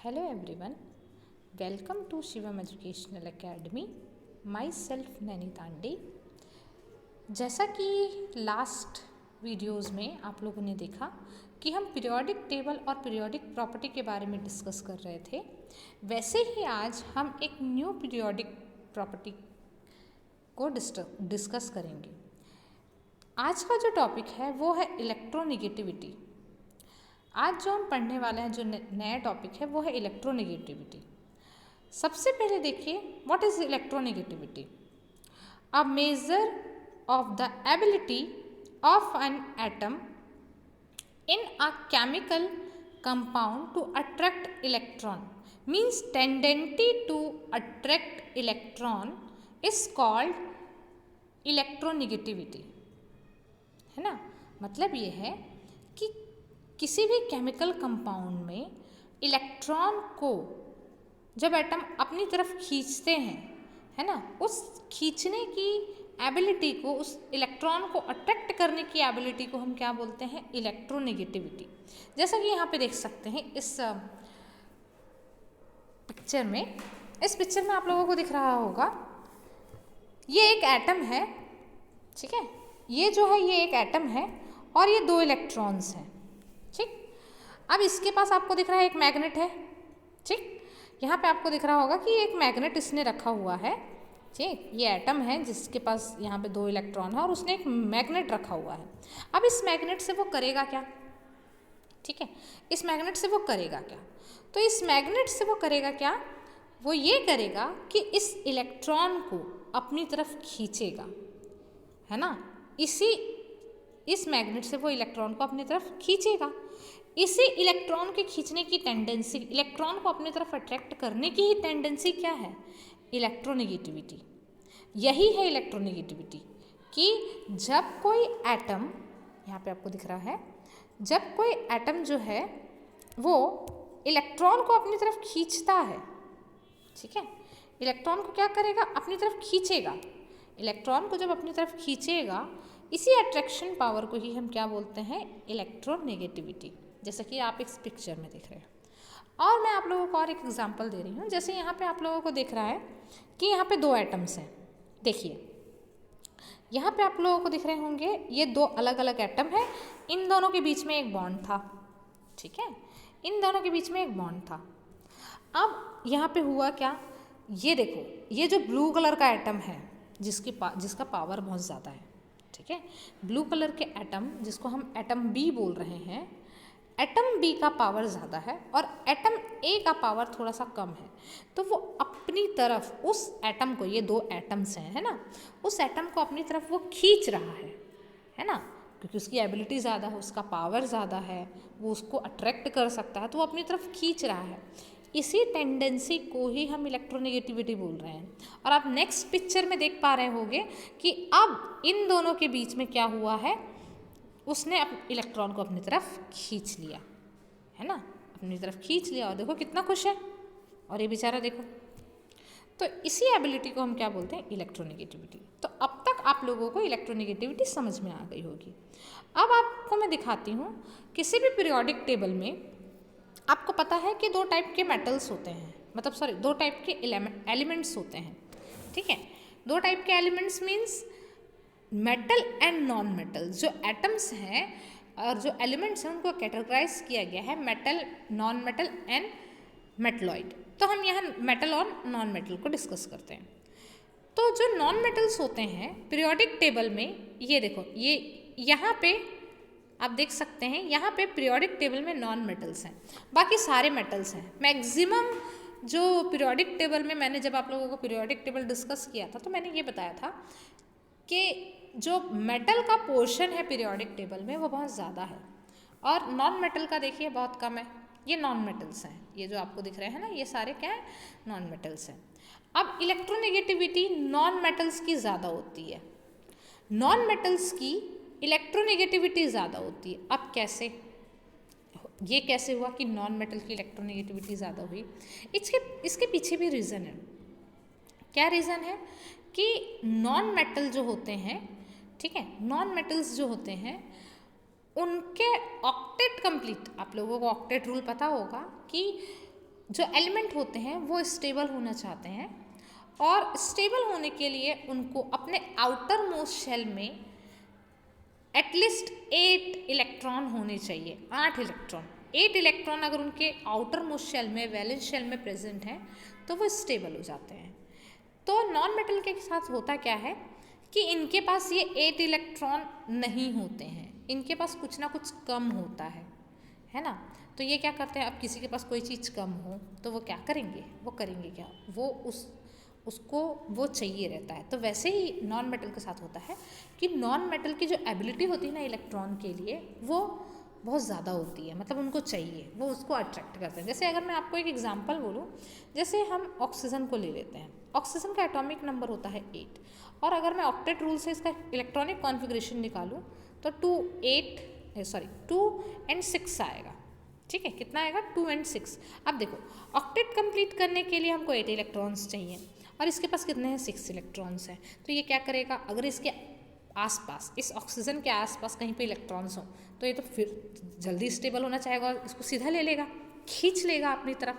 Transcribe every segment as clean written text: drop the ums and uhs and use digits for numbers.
Hello everyone, welcome to Shivam Educational Academy. Myself Naini Tande. जैसा कि last videos में आप लोगों ने देखा कि हम पीरियोडिक टेबल और पीरियोडिक प्रॉपर्टी के बारे में डिस्कस कर रहे थे, वैसे ही आज हम एक न्यू पीरियोडिक प्रॉपर्टी को डिस्कस करेंगे। आज का जो टॉपिक है वो है इलेक्ट्रोनेगेटिविटी। आज जो हम पढ़ने वाले हैं, जो नया टॉपिक है वो है इलेक्ट्रोनेगेटिविटी। सबसे पहले देखिए, what is electronegativity? A measure of the ability of an atom in a chemical compound to attract electron means tendency to attract electron is called electronegativity. है ना? मतलब ये है कि किसी भी केमिकल कंपाउंड में इलेक्ट्रॉन को जब एटम अपनी तरफ खींचते हैं, है ना, उस खींचने की एबिलिटी को, उस इलेक्ट्रॉन को अट्रैक्ट करने की एबिलिटी को हम क्या बोलते हैं? इलेक्ट्रोनेगेटिविटी। जैसा कि यहाँ पे देख सकते हैं इस पिक्चर में, आप लोगों को दिख रहा होगा, ये एक एटम है, ठीक है, ये जो है ये एक एटम है और ये दो इलेक्ट्रॉन्स हैं, ठीक। अब इसके पास आपको दिख रहा है एक मैग्नेट है, ठीक। यहाँ पे आपको दिख रहा होगा कि एक मैग्नेट इसने रखा हुआ है, ठीक। ये एटम है जिसके पास यहाँ पे दो इलेक्ट्रॉन है और उसने एक मैग्नेट रखा हुआ है। अब इस मैग्नेट से वो करेगा क्या? ठीक है, इस मैग्नेट से वो करेगा क्या? तो इस मैग्नेट से वो करेगा क्या? वो ये करेगा कि इस इलेक्ट्रॉन को अपनी तरफ खींचेगा, है ना। इस मैग्नेट से वो इलेक्ट्रॉन को अपनी तरफ खींचेगा। इसी इलेक्ट्रॉन के खींचने की टेंडेंसी, इलेक्ट्रॉन को अपनी तरफ अट्रैक्ट करने की ही टेंडेंसी क्या है? इलेक्ट्रोनेगेटिविटी। यही है इलेक्ट्रोनेगेटिविटी कि जब कोई एटम, यहाँ पे आपको दिख रहा है, जब कोई एटम जो है वो इलेक्ट्रॉन को अपनी तरफ खींचता है, ठीक है, इलेक्ट्रॉन को क्या करेगा? अपनी तरफ खींचेगा। इलेक्ट्रॉन को जब अपनी तरफ खींचेगा, इसी अट्रैक्शन पावर को ही हम क्या बोलते हैं? इलेक्ट्रोनेगेटिविटी। जैसा कि आप इस पिक्चर में देख रहे हैं। और मैं आप लोगों को और एक एग्जांपल दे रही हूँ। जैसे यहाँ पे आप लोगों को दिख रहा है कि यहाँ पे दो एटम्स हैं। देखिए, यहाँ पे आप लोगों को दिख रहे होंगे ये दो अलग अलग एटम है, इन दोनों के बीच में एक बॉन्ड था, ठीक है, इन दोनों के बीच में एक बॉन्ड था। अब यहाँ पे हुआ क्या? ये देखो, ये जो ब्लू कलर का एटम है जिसका पावर बहुत ज़्यादा है, ठीक है, ब्लू कलर के एटम जिसको हम एटम बी बोल रहे हैं, एटम बी का पावर ज़्यादा है और एटम ए का पावर थोड़ा सा कम है। तो वो अपनी तरफ उस एटम को, ये दो एटम्स हैं, है ना, उस एटम को अपनी तरफ वो खींच रहा है ना, क्योंकि उसकी एबिलिटी ज़्यादा है, उसका पावर ज़्यादा है, वो उसको अट्रैक्ट कर सकता है, तो वो अपनी तरफ खींच रहा है। इसी टेंडेंसी को ही हम इलेक्ट्रोनेगेटिविटी बोल रहे हैं। और आप नेक्स्ट पिक्चर में देख पा रहे होंगे कि अब इन दोनों के बीच में क्या हुआ है? उसने इलेक्ट्रॉन को अपनी तरफ खींच लिया, है ना, अपनी तरफ खींच लिया, और देखो कितना खुश है, और ये बेचारा देखो। तो इसी एबिलिटी को हम क्या बोलते हैं? इलेक्ट्रोनेगेटिविटी। तो अब तक आप लोगों को इलेक्ट्रोनेगेटिविटी समझ में आ गई होगी। अब आपको मैं दिखाती हूँ, किसी भी पीरियोडिक टेबल में आपको पता है कि दो टाइप के मेटल्स होते हैं, मतलब सॉरी, दो टाइप के एलिमेंट्स होते हैं, ठीक है। दो टाइप के elements means metal and non metal. जो एटम्स हैं और जो एलिमेंट्स हैं उनको कैटेगराइज किया गया है metal, non metal and metalloid. तो हम यहाँ मेटल और नॉन मेटल को डिस्कस करते हैं। तो जो नॉन मेटल्स होते हैं पीरियोडिक टेबल में, ये देखो, ये यहाँ पे आप देख सकते हैं, यहाँ पे पीरियोडिक टेबल में नॉन मेटल्स हैं, बाकी सारे मेटल्स हैं। मैक्सिमम जो पीरियोडिक टेबल में, मैंने जब आप लोगों को पीरियोडिक टेबल डिस्कस किया था तो मैंने ये बताया था कि जो मेटल का पोर्शन है पीरियोडिक टेबल में वो बहुत ज़्यादा है और नॉन मेटल का देखिए बहुत कम है। ये नॉन मेटल्स हैं, ये जो आपको दिख रहे हैं ना, ये सारे क्या है? नॉन मेटल्स हैं। अब इलेक्ट्रोनेगेटिविटी नॉन मेटल्स की ज़्यादा होती है, नॉन मेटल्स की इलेक्ट्रोनेगेटिविटी ज़्यादा होती है। अब कैसे? ये कैसे हुआ कि नॉन मेटल की इलेक्ट्रोनेगेटिविटी ज़्यादा हुई? इसके पीछे भी रीज़न है। क्या रीज़न है? कि नॉन मेटल जो होते हैं, ठीक है, नॉन मेटल्स जो होते हैं उनके ऑक्टेट कंप्लीट, आप लोगों को ऑक्टेट रूल पता होगा कि जो एलिमेंट होते हैं वो स्टेबल होना चाहते हैं, और स्टेबल होने के लिए उनको अपने आउटर मोस्ट शेल में एटलीस्ट 8 इलेक्ट्रॉन होने चाहिए, 8 इलेक्ट्रॉन। 8 इलेक्ट्रॉन अगर उनके आउटर मोस्ट शेल में, वैलेंस शेल में प्रेजेंट हैं तो वो स्टेबल हो जाते हैं। तो नॉन मेटल के साथ होता क्या है कि इनके पास ये 8 इलेक्ट्रॉन नहीं होते हैं, इनके पास कुछ ना कुछ कम होता है ना। तो ये क्या करते हैं, अब किसी के पास कोई चीज़ कम हो तो वो क्या करेंगे, वो करेंगे क्या, वो उसको वो चाहिए रहता है। तो वैसे ही नॉन मेटल के साथ होता है कि नॉन मेटल की जो एबिलिटी होती है ना इलेक्ट्रॉन के लिए, वो बहुत ज़्यादा होती है, मतलब उनको चाहिए, वो उसको अट्रैक्ट करते हैं। जैसे अगर मैं आपको एक एग्जांपल बोलूँ, जैसे हम ऑक्सीजन को ले लेते हैं, ऑक्सीजन का एटॉमिक नंबर होता है 8, और अगर मैं ऑक्टेट रूल से इसका इलेक्ट्रॉनिक कॉन्फ़िगरेशन निकालूँ तो 2 and 6 आएगा। ठीक है, कितना आएगा, 2 and 6। अब देखो ऑक्टेट कंप्लीट करने के लिए हमको 8 इलेक्ट्रॉन्स चाहिए, और इसके पास कितने हैं, 6 इलेक्ट्रॉन्स हैं। तो ये क्या करेगा, अगर इसके आसपास, इस ऑक्सीजन के आसपास कहीं पे इलेक्ट्रॉन्स हो तो ये तो फिर जल्दी स्टेबल होना चाहेगा और इसको सीधा ले लेगा, खींच लेगा अपनी तरफ।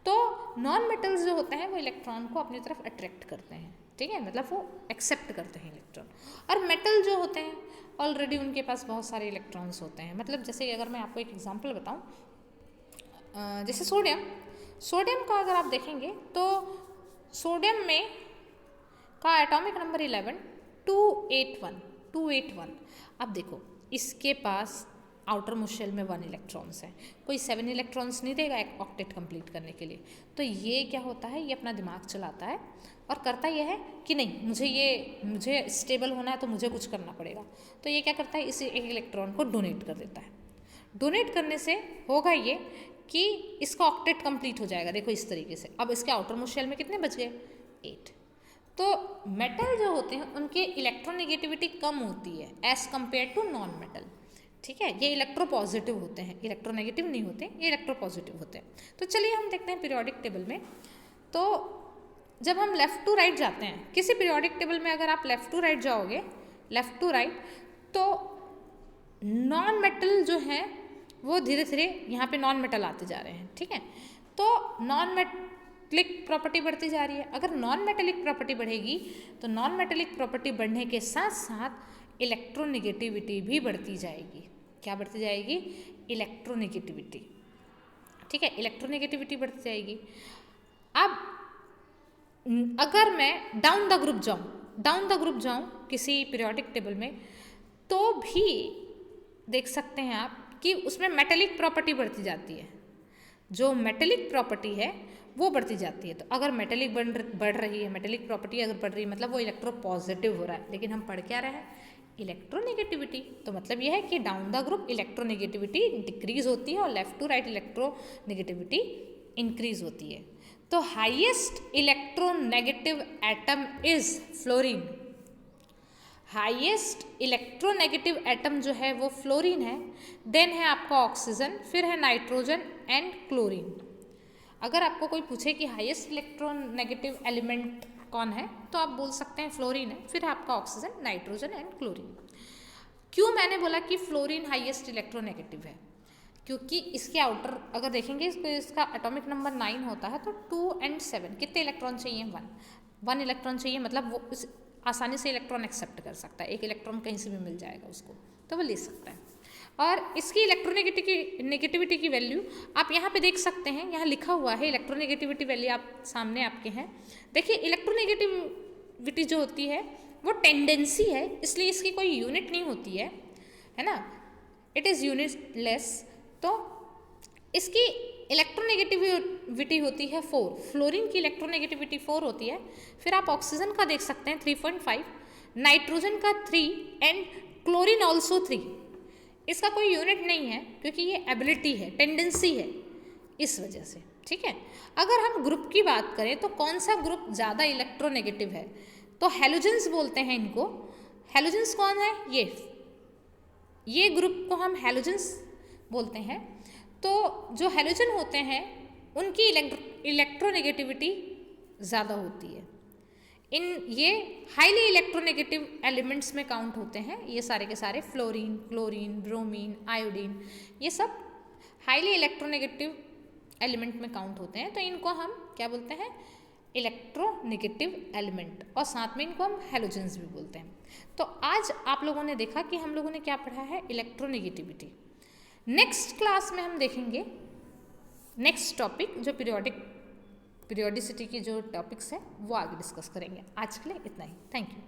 तो नॉन मेटल्स जो होते हैं वो इलेक्ट्रॉन को अपनी तरफ अट्रैक्ट करते हैं, ठीक है, मतलब वो एक्सेप्ट करते हैं इलेक्ट्रॉन। और मेटल जो होते हैं ऑलरेडी उनके पास बहुत सारे इलेक्ट्रॉन्स होते हैं। मतलब जैसे अगर मैं आपको एक एग्जांपल बताऊं, जैसे सोडियम का अगर आप देखेंगे तो सोडियम में का एटॉमिक नंबर 11 281। अब देखो इसके पास आउटर मोस्ट शेल में 1 इलेक्ट्रॉन्स है, कोई 7 इलेक्ट्रॉन्स नहीं देगा एक ऑक्टेट कंप्लीट करने के लिए। तो ये क्या होता है, ये अपना दिमाग चलाता है और करता यह है कि नहीं, मुझे स्टेबल होना है तो मुझे कुछ करना पड़ेगा। तो ये क्या करता है, इस एक इलेक्ट्रॉन को डोनेट कर देता है। डोनेट करने से होगा ये कि इसका ऑक्टेट कंप्लीट हो जाएगा। देखो इस तरीके से, अब इसके आउटर मोस्ट शेल में कितने बच गए, 8। तो मेटल जो होते हैं उनके इलेक्ट्रोनेगेटिविटी कम होती है as compare to non metal. ठीक है, ये इलेक्ट्रोपॉजिटिव होते हैं, इलेक्ट्रोनेगेटिव नहीं होते, ये इलेक्ट्रोपॉजिटिव होते हैं। तो चलिए हम देखते हैं पीरियोडिक टेबल में। तो जब हम लेफ़्ट टू राइट जाते हैं किसी पीरियोडिक टेबल में, अगर आप लेफ़्ट टू राइट जाओगे, लेफ़्ट टू राइट, तो नॉन मेटल जो है वो धीरे धीरे यहाँ पे नॉन मेटल आते जा रहे हैं। ठीक है, तो नॉन मेटेलिक प्रॉपर्टी बढ़ती जा रही है। अगर नॉन मेटेलिक प्रॉपर्टी बढ़ेगी तो नॉन मेटेलिक प्रॉपर्टी बढ़ने के साथ साथ इलेक्ट्रोनेगेटिविटी भी बढ़ती जाएगी। क्या बढ़ती जाएगी, इलेक्ट्रोनेगेटिविटी। ठीक है, इलेक्ट्रोनेगेटिविटी बढ़ती जाएगी। अब अगर मैं डाउन द ग्रुप जाऊँ किसी पीरियोडिक टेबल में, तो भी देख सकते हैं आप कि उसमें मेटेलिक प्रॉपर्टी बढ़ती जाती है। जो मेटेलिक प्रॉपर्टी है वो बढ़ती जाती है। तो अगर मेटेलिक बढ़ रही है, मेटेलिक प्रॉपर्टी अगर बढ़ रही है, मतलब वो इलेक्ट्रोपॉजिटिव हो रहा है। लेकिन हम पढ़ क्या रहे हैं, इलेक्ट्रोनेगेटिविटी। तो मतलब यह है कि down the group electronegativity decrease होती है और left to right electronegativity increase होती है। तो highest electronegative atom is fluorine. Highest electronegative atom जो है वो फ्लोरीन है, देन है आपका ऑक्सीजन, फिर है नाइट्रोजन एंड क्लोरीन। अगर आपको कोई पूछे कि हाईएस्ट इलेक्ट्रोनेगेटिव एलिमेंट कौन है, तो आप बोल सकते हैं फ्लोरीन है, फिर है आपका ऑक्सीजन, नाइट्रोजन एंड क्लोरीन। क्यों मैंने बोला कि फ्लोरीन हाईएस्ट इलेक्ट्रोनेगेटिव है, क्योंकि इसके आउटर अगर देखेंगे इसका एटॉमिक नंबर 9 होता है, तो 2 and 7 कितने इलेक्ट्रॉन चाहिए, 1 इलेक्ट्रॉन चाहिए। मतलब वो आसानी से इलेक्ट्रॉन एक्सेप्ट कर सकता है, एक इलेक्ट्रॉन कहीं से भी मिल जाएगा उसको, तो वो ले सकता है। और इसकी इलेक्ट्रोनेगेटिविटी की वैल्यू आप यहाँ पे देख सकते हैं, यहाँ लिखा हुआ है इलेक्ट्रोनेगेटिविटी वैल्यू, आप सामने आपके हैं। देखिए इलेक्ट्रोनेगेटिविटी जो होती है वो टेंडेंसी है, इसलिए इसकी कोई यूनिट नहीं होती है ना, इट इज़ यूनिटलेस। तो इसकी इलेक्ट्रोनेगेटिविटी होती है 4, फ्लोरीन की इलेक्ट्रोनेगेटिविटी 4 होती है। फिर आप ऑक्सीजन का देख सकते हैं 3.5, नाइट्रोजन का 3 एंड क्लोरीन ऑल्सो 3। इसका कोई यूनिट नहीं है क्योंकि ये एबिलिटी है, टेंडेंसी है, इस वजह से। ठीक है, अगर हम ग्रुप की बात करें तो कौन सा ग्रुप ज़्यादा इलेक्ट्रोनेगेटिव है, तो हैलोजेंस बोलते हैं इनको। हैलोजेंस कौन है, ये ग्रुप को हम हैलोजेंस बोलते हैं। तो जो हैलोजन होते हैं उनकी इलेक्ट्रोनेगेटिविटी ज़्यादा होती है। ये हाईली इलेक्ट्रोनेगेटिव एलिमेंट्स में काउंट होते हैं, ये सारे के सारे फ्लोरीन, क्लोरीन, ब्रोमीन, आयोडीन, ये सब हाईली इलेक्ट्रोनेगेटिव एलिमेंट में काउंट होते हैं, तो इनको हम क्या बोलते हैं, इलेक्ट्रोनेगेटिव एलिमेंट, और साथ में इनको हम हैलोजेंस भी बोलते हैं। तो आज आप लोगों ने देखा कि हम लोगों ने क्या पढ़ा है, इलेक्ट्रोनेगेटिविटी। नेक्स्ट क्लास में हम देखेंगे नेक्स्ट टॉपिक, जो पीरियोडिसिटी की जो टॉपिक्स है वो आगे डिस्कस करेंगे। आज के लिए इतना ही, थैंक यू।